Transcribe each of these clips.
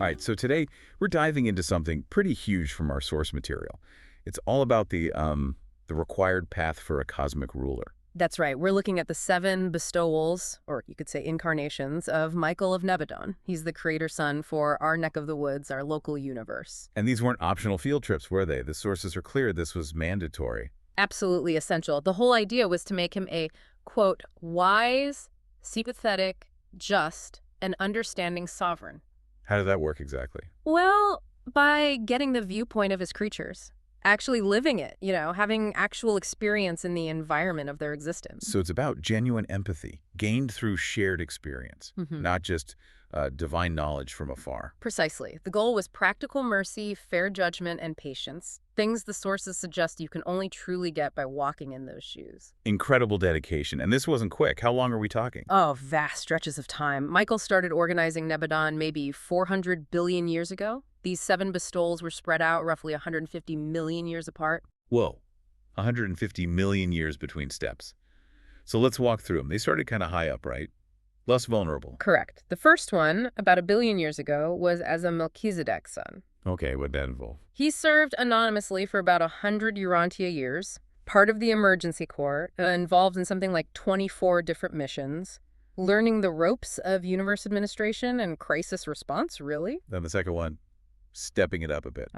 All right, so today we're diving into something pretty huge from our source material. It's all about the required path for a cosmic ruler. That's right. We're looking at the 7 bestowals, or you could say incarnations, of Michael of Nebadon. He's the creator son for our neck of the woods, our local universe. And these weren't optional field trips, were they? The sources are clear this was mandatory. Absolutely essential. The whole idea was to make him a, quote, wise, sympathetic, just, and understanding sovereign. How did that work exactly? Well, by getting the viewpoint of his creatures. Actually living it, having actual experience in the environment of their existence. So it's about genuine empathy, gained through shared experience, not just divine knowledge from afar. Precisely. The goal was practical mercy, fair judgment, and patience. Things the sources suggest you can only truly get by walking in those shoes. Incredible dedication. And this wasn't quick. How long are we talking? Oh, vast stretches of time. Michael started organizing Nebadon maybe 400 billion years ago. These 7 bestowals were spread out roughly 150 million years apart. Whoa, 150 million years between steps. So let's walk through them. They started kind of high up, right? Less vulnerable. Correct. The first one, about 1 billion years ago, was as a Melchizedek Son. Okay, what'd that involve? He served anonymously for about 100 Urantia years, part of the emergency corps, involved in something like 24 different missions, learning the ropes of universe administration and crisis response, really. Then the second one, stepping it up a bit.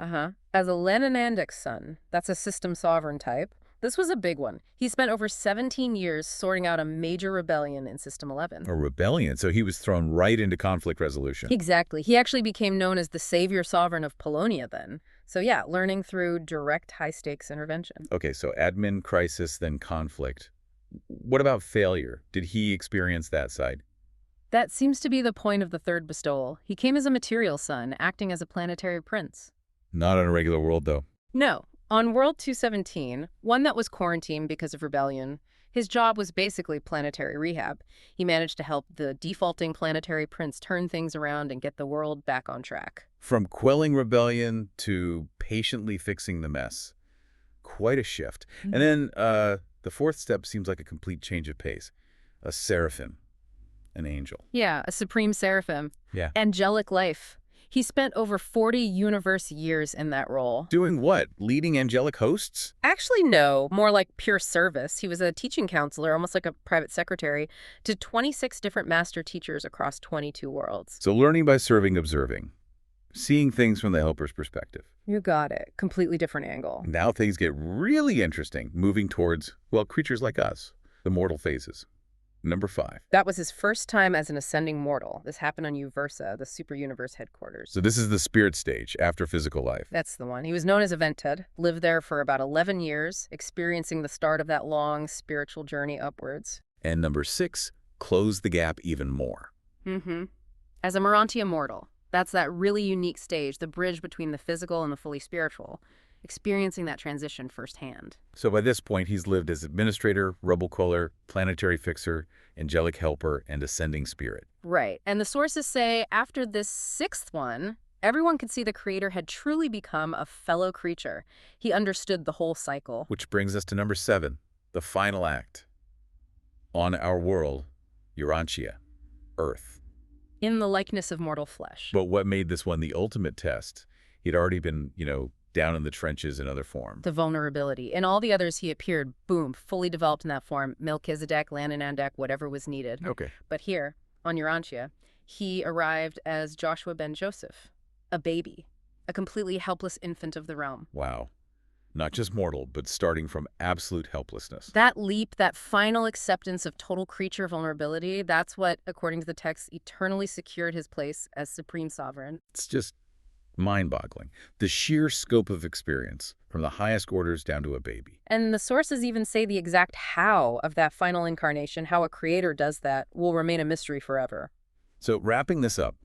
As a Lanonandek Son, that's a system sovereign type. This was a big one. He spent over 17 years sorting out a major rebellion in System 11. A rebellion? So he was thrown right into conflict resolution. Exactly. He actually became known as the savior sovereign of Polonia then. So yeah, learning through direct high-stakes intervention. Okay, so admin, crisis, then conflict. What about failure? Did he experience that side? That seems to be the point of the 3rd bestowal. He came as a material son, acting as a planetary prince. Not on a regular world, though. No. On World 217, one that was quarantined because of rebellion, his job was basically planetary rehab. He managed to help the defaulting planetary prince turn things around and get the world back on track. From quelling rebellion to patiently fixing the mess. Quite a shift. And then the 4th step seems like a complete change of pace. A seraphim. An angel. Yeah, a supreme seraphim. Yeah. Angelic life. He spent over 40 universe years in that role. Doing what? Leading angelic hosts? Actually, no. More like pure service. He was a teaching counselor, almost like a private secretary, to 26 different master teachers across 22 worlds. So learning by serving, observing. Seeing things from the helper's perspective. You got it. Completely different angle. Now things get really interesting, moving towards, well, creatures like us, the mortal phases. Number 5. That was his first time as an ascending mortal. This happened on Uversa, the super universe headquarters. So this is the spirit stage, after physical life. That's the one. He was known as Evented, lived there for about 11 years, experiencing the start of that long spiritual journey upwards. And number 6, close the gap even more. As a morontia mortal. That's that really unique stage, the bridge between the physical and the fully spiritual. Experiencing that transition firsthand. So by this point, he's lived as administrator, rubble queller, planetary fixer, angelic helper, and ascending spirit. Right. And the sources say after this 6th one, everyone could see the creator had truly become a fellow creature. He understood the whole cycle. Which brings us to number 7, the final act. On our world, Urantia, Earth. In the likeness of mortal flesh. But what made this one the ultimate test? He'd already been, down in the trenches in other form. The vulnerability. In all the others, he appeared, boom, fully developed in that form. Melchizedek, Lanonandek, whatever was needed. Okay. But here, on Urantia, he arrived as Joshua ben Joseph, a baby, a completely helpless infant of the realm. Wow. Not just mortal, but starting from absolute helplessness. That leap, that final acceptance of total creature vulnerability, that's what, according to the text, eternally secured his place as supreme sovereign. It's just mind-boggling. The sheer scope of experience, from the highest orders down to a baby. And the sources even say the exact how of that final incarnation, how a creator does that, will remain a mystery forever. So wrapping this up,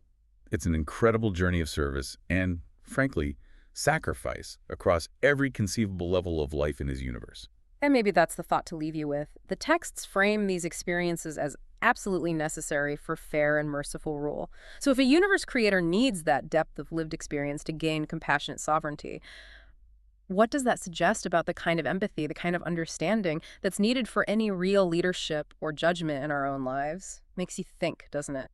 it's an incredible journey of service and, frankly, sacrifice across every conceivable level of life in his universe. And maybe that's the thought to leave you with. The texts frame these experiences as absolutely necessary for fair and merciful rule. So if a universe creator needs that depth of lived experience to gain compassionate sovereignty, what does that suggest about the kind of empathy, the kind of understanding that's needed for any real leadership or judgment in our own lives? Makes you think, doesn't it?